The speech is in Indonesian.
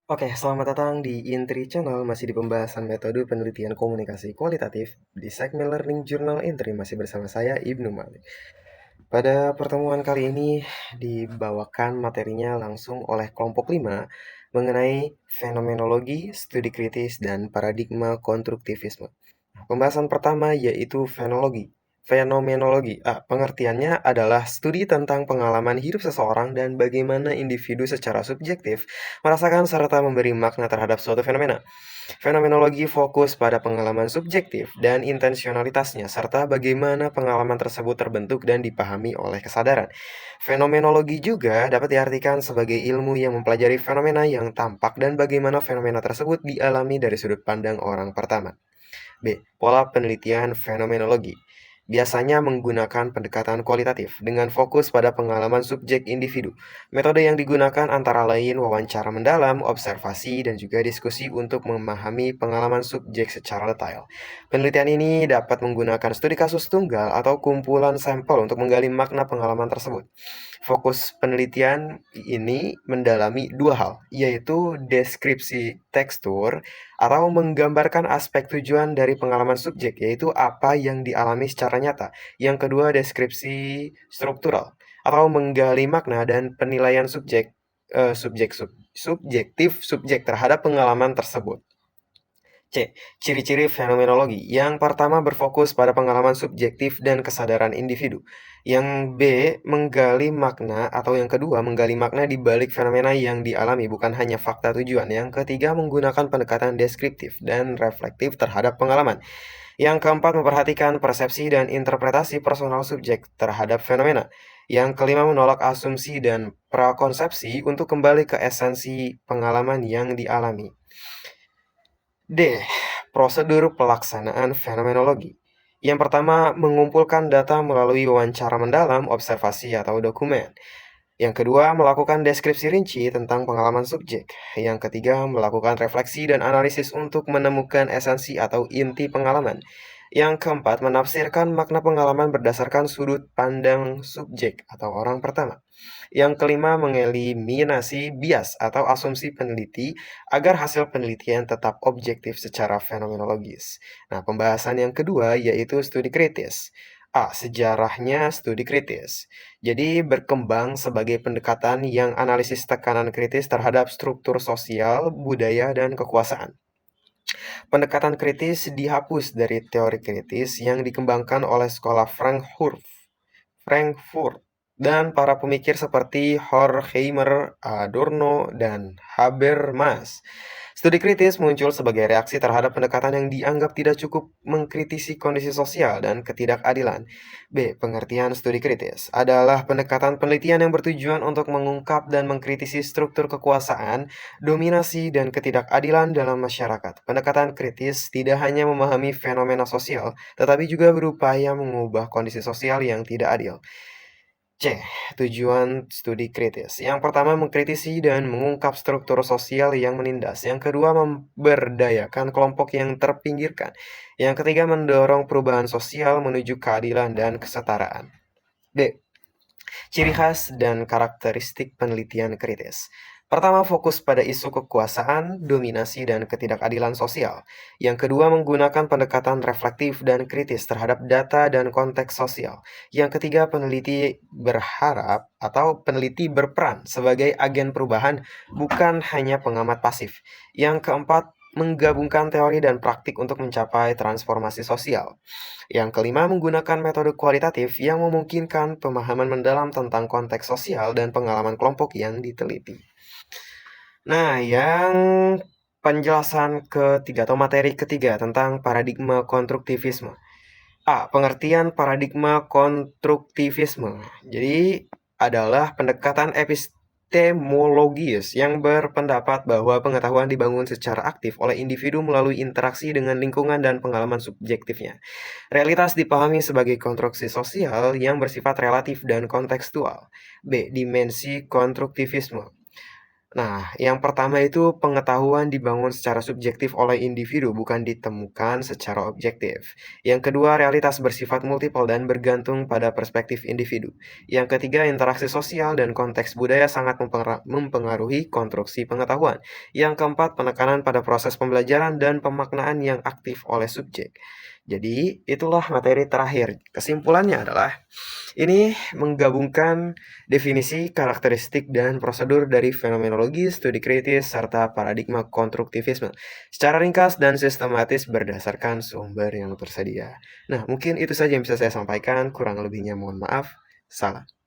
Oke, selamat datang di Intri Channel, masih di pembahasan metode penelitian komunikasi kualitatif di segmen Learning Journal Intri, masih bersama saya Ibnu Malik. Pada pertemuan kali ini dibawakan materinya langsung oleh kelompok 5 mengenai fenomenologi, studi kritis, dan paradigma konstruktivisme. Pembahasan pertama yaitu fenologi. Fenomenologi. Pengertiannya adalah studi tentang pengalaman hidup seseorang dan bagaimana individu secara subjektif merasakan serta memberi makna terhadap suatu fenomena. Fenomenologi fokus pada pengalaman subjektif dan intensionalitasnya, serta bagaimana pengalaman tersebut terbentuk dan dipahami oleh kesadaran. Fenomenologi juga dapat diartikan sebagai ilmu yang mempelajari fenomena yang tampak dan bagaimana fenomena tersebut dialami dari sudut pandang orang pertama. B. Pola penelitian fenomenologi biasanya menggunakan pendekatan kualitatif dengan fokus pada pengalaman subjek individu. Metode yang digunakan antara lain wawancara mendalam, observasi, dan juga diskusi untuk memahami pengalaman subjek secara detail. Penelitian ini dapat menggunakan studi kasus tunggal atau kumpulan sampel untuk menggali makna pengalaman tersebut. Fokus penelitian ini mendalami dua hal, yaitu deskripsi tekstur atau menggambarkan aspek tujuan dari pengalaman subjek, yaitu apa yang dialami secara nyata. Yang kedua, deskripsi struktural atau menggali makna dan penilaian subjektif subjek terhadap pengalaman tersebut. C. Ciri-ciri fenomenologi. Yang pertama berfokus pada pengalaman subjektif dan kesadaran individu. Yang B. Menggali makna, atau yang kedua menggali makna di balik fenomena yang dialami, bukan hanya fakta tujuan. Yang ketiga menggunakan pendekatan deskriptif dan reflektif terhadap pengalaman. Yang keempat memperhatikan persepsi dan interpretasi personal subjek terhadap fenomena. Yang kelima menolak asumsi dan prakonsepsi untuk kembali ke esensi pengalaman yang dialami. D. Prosedur pelaksanaan fenomenologi. Yang pertama, mengumpulkan data melalui wawancara mendalam, observasi, atau dokumen. Yang kedua, melakukan deskripsi rinci tentang pengalaman subjek. Yang ketiga, melakukan refleksi dan analisis untuk menemukan esensi atau inti pengalaman. Yang keempat, menafsirkan makna pengalaman berdasarkan sudut pandang subjek atau orang pertama. Yang kelima, mengeliminasi bias atau asumsi peneliti agar hasil penelitian tetap objektif secara fenomenologis. Nah, pembahasan yang kedua yaitu studi kritis. Sejarahnya studi kritis. Jadi berkembang sebagai pendekatan yang analisis tekanan kritis terhadap struktur sosial, budaya, dan kekuasaan. Pendekatan kritis dihapus dari teori kritis yang dikembangkan oleh sekolah Frankfurt dan para pemikir seperti Horkheimer, Adorno, dan Habermas. Studi kritis muncul sebagai reaksi terhadap pendekatan yang dianggap tidak cukup mengkritisi kondisi sosial dan ketidakadilan. B. Pengertian studi kritis adalah pendekatan penelitian yang bertujuan untuk mengungkap dan mengkritisi struktur kekuasaan, dominasi, dan ketidakadilan dalam masyarakat. Pendekatan kritis tidak hanya memahami fenomena sosial, tetapi juga berupaya mengubah kondisi sosial yang tidak adil. C. Tujuan studi kritis. Yang pertama, mengkritisi dan mengungkap struktur sosial yang menindas. Yang kedua, memberdayakan kelompok yang terpinggirkan. Yang ketiga, mendorong perubahan sosial menuju keadilan dan kesetaraan. D. Ciri khas dan karakteristik penelitian kritis. Pertama, fokus pada isu kekuasaan, dominasi, dan ketidakadilan sosial. Yang kedua, menggunakan pendekatan reflektif dan kritis terhadap data dan konteks sosial. Yang ketiga, peneliti berperan sebagai agen perubahan, bukan hanya pengamat pasif. Yang keempat, menggabungkan teori dan praktik untuk mencapai transformasi sosial. Yang kelima, menggunakan metode kualitatif yang memungkinkan pemahaman mendalam tentang konteks sosial dan pengalaman kelompok yang diteliti. Nah, yang penjelasan ketiga atau materi ketiga tentang paradigma konstruktivisme. Pengertian paradigma konstruktivisme. Jadi adalah pendekatan epistemologis yang berpendapat bahwa pengetahuan dibangun secara aktif oleh individu melalui interaksi dengan lingkungan dan pengalaman subjektifnya. Realitas dipahami sebagai konstruksi sosial yang bersifat relatif dan kontekstual. B. Dimensi konstruktivisme. Nah, yang pertama itu pengetahuan dibangun secara subjektif oleh individu, bukan ditemukan secara objektif. Yang kedua, realitas bersifat multiple dan bergantung pada perspektif individu. Yang ketiga, interaksi sosial dan konteks budaya sangat mempengaruhi konstruksi pengetahuan. Yang keempat, penekanan pada proses pembelajaran dan pemaknaan yang aktif oleh subjek. Jadi, itulah materi terakhir. Kesimpulannya adalah ini menggabungkan definisi, karakteristik, dan prosedur dari fenomenologi, studi kritis, serta paradigma konstruktivisme secara ringkas dan sistematis berdasarkan sumber yang tersedia. Nah, mungkin itu saja yang bisa saya sampaikan. Kurang lebihnya mohon maaf. Salam.